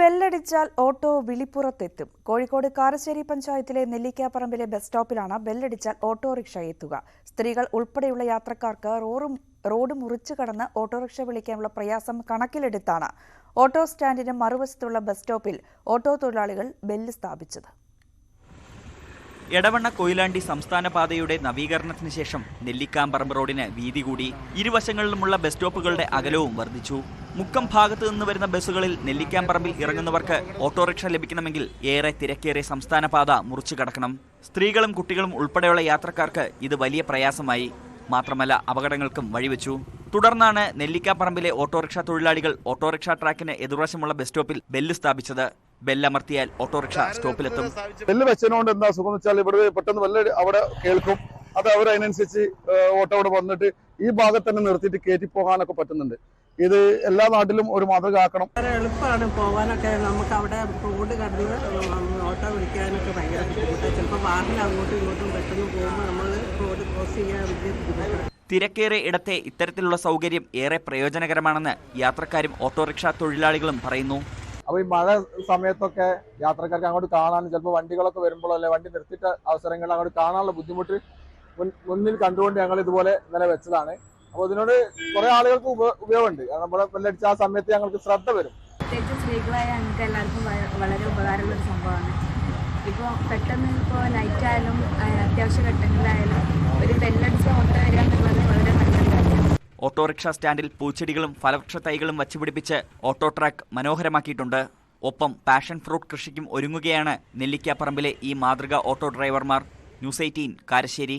ബെല്ലടിച്ചാൽ auto വിളിപ്പുറത്തെത്തും. Kozhikode Karassery പഞ്ചായത്തിലെ നെല്ലിക്കാപ്പറമ്പിലെ bus സ്റ്റോപ്പിലാണ് ബെല്ലടിച്ചാൽ autorickshaw എത്തുക. സ്ത്രീകൾ ഉൾപ്പെടെയുള്ള യാത്രക്കാർക്ക് റോഡ് മുറിച്ചു കടന്ന് ഓട്ടോറിക്ഷ വിളിക്കാനുള്ള പ്രയാസം കണക്കിലെടുത്താണ് ഓട്ടോ സ്റ്റാൻഡിന് മറുവശത്തുള്ള ബസ് സ്റ്റോപ്പിൽ ഓട്ടോ തൊഴിലാളികൾ ബെല്ല് സ്ഥാപിച്ചത്. എടവണ്ണ കൊയിലാണ്ടി സംസ്ഥാന പാതയുടെ നവീകരണത്തിന് ശേഷം നെല്ലിക്കാമ്പറമ്പ് റോഡിന് വീതി കൂടി. ഇരുവശങ്ങളിലുമുള്ള ബസ് സ്റ്റോപ്പുകളുടെ അകലവും വർദ്ധിച്ചു. മുക്കം ഭാഗത്തു നിന്ന് വരുന്ന ബസ്സുകളിൽ നെല്ലിക്കാമ്പറമ്പിൽ ഇറങ്ങുന്നവർക്ക് ഓട്ടോറിക്ഷ ലഭിക്കണമെങ്കിൽ ഏറെ തിരക്കേറിയ സംസ്ഥാന പാത മുറിച്ചു കടക്കണം. സ്ത്രീകളും കുട്ടികളും ഉൾപ്പെടെയുള്ള യാത്രക്കാർക്ക് ഇത് വലിയ പ്രയാസമായി. മാത്രമല്ല അപകടങ്ങൾക്കും വഴിവെച്ചു. തുടർന്നാണ് നെല്ലിക്കാപ്പറമ്പിലെ ഓട്ടോറിക്ഷ തൊഴിലാളികൾ ഓട്ടോറിക്ഷ ട്രാക്കിന് എതിർവശമുള്ള ബസ് സ്റ്റോപ്പിൽ ബെല്ല് സ്ഥാപിച്ചത്. ബെല്ലമർത്തിയാൽ ഓട്ടോറിക്ഷ സ്റ്റോപ്പിലെത്തും. ബെല്ല് വെച്ചതുകൊണ്ട് എന്താ സുഖം വെച്ചാൽ ഇവിടെ പെട്ടെന്ന് ബെല്ല് അവിടെ കേൾക്കും. അത് അവരതിനനുസരിച്ച് ഓട്ടോ അവിടെ വന്നിട്ട് ഈ ഭാഗത്ത് തന്നെ നിർത്തിയിട്ട് കയറ്റി പോകാനൊക്കെ പറ്റുന്നുണ്ട്. ഇത് എല്ലാ നാട്ടിലും ഒരു മാതൃക ആക്കണം. എളുപ്പമാണ് പോകാനൊക്കെ. നമുക്ക് അവിടെ റോഡ് കടന്ന് ഓട്ടോ വിളിക്കാനൊക്കെ ഭയങ്കര ബുദ്ധിമുട്ടാണ്. ചിലപ്പോൾ വാഹനം അങ്ങോട്ടും ഇങ്ങോട്ടും പെട്ടെന്ന് പോകുമ്പോൾ നമ്മൾ റോഡ് ക്രോസ് ചെയ്യാൻ വലിയ ബുദ്ധിമുട്ടാണ്. തിരക്കേറെ ഇടത്തെ ഇത്തരത്തിലുള്ള സൗകര്യം ഏറെ പ്രയോജനകരമാണെന്ന് യാത്രക്കാരും ഓട്ടോറിക്ഷ തൊഴിലാളികളും പറയുന്നു. അപ്പോൾ ഈ മഴ സമയത്തൊക്കെ യാത്രക്കാർക്ക് അങ്ങോട്ട് കാണാനും ചിലപ്പോൾ വണ്ടികളൊക്കെ വരുമ്പോൾ അല്ലെ വണ്ടി നിർത്തിയിട്ട അവസരങ്ങളിൽ അങ്ങോട്ട് കാണാനുള്ള ബുദ്ധിമുട്ട് മുന്നിൽ കണ്ടുകൊണ്ട് ഞങ്ങൾ ഇതുപോലെ ഇന്നലെ വെച്ചതാണ്. അപ്പോൾ ഇതിനോട് കുറെ ആളുകൾക്ക് ഉപയോഗമുണ്ട്. നമ്മുടെ ബെല്ലടിച്ച ആ സമയത്ത് ഞങ്ങൾക്ക് ശ്രദ്ധ വരും. പ്രത്യേകിച്ച് സ്ത്രീകളായ ഞങ്ങൾക്ക് എല്ലാവർക്കും വളരെ ഉപകാരമുള്ള ഒരു സംഭവമാണ്. ഇപ്പോൾ പെട്ടെന്ന് ഇപ്പോൾ നൈറ്റ് ആയാലും അത്യാവശ്യ ഘട്ടങ്ങളിലായാലും ഒരു ബെല്ലടിച്ച ഓട്ടോ വരിക എന്നുള്ളത് വളരെ നല്ലൊരു കാര്യമാണ്. ഓട്ടോറിക്ഷ സ്റ്റാൻഡിൽ പൂച്ചെടികളും ഫലവൃക്ഷ തൈകളും വച്ചുപിടിപ്പിച്ച് ഓട്ടോ ട്രാക്ക് മനോഹരമാക്കിയിട്ടുണ്ട്. ഒപ്പം പാഷൻ ഫ്രൂട്ട് കൃഷിക്കും ഒരുങ്ങുകയാണ് നെല്ലിക്കാപ്പറമ്പിലെ ഈ മാതൃക ഓട്ടോ ഡ്രൈവർമാർ. ന്യൂസ് 18 കാരശ്ശേരി.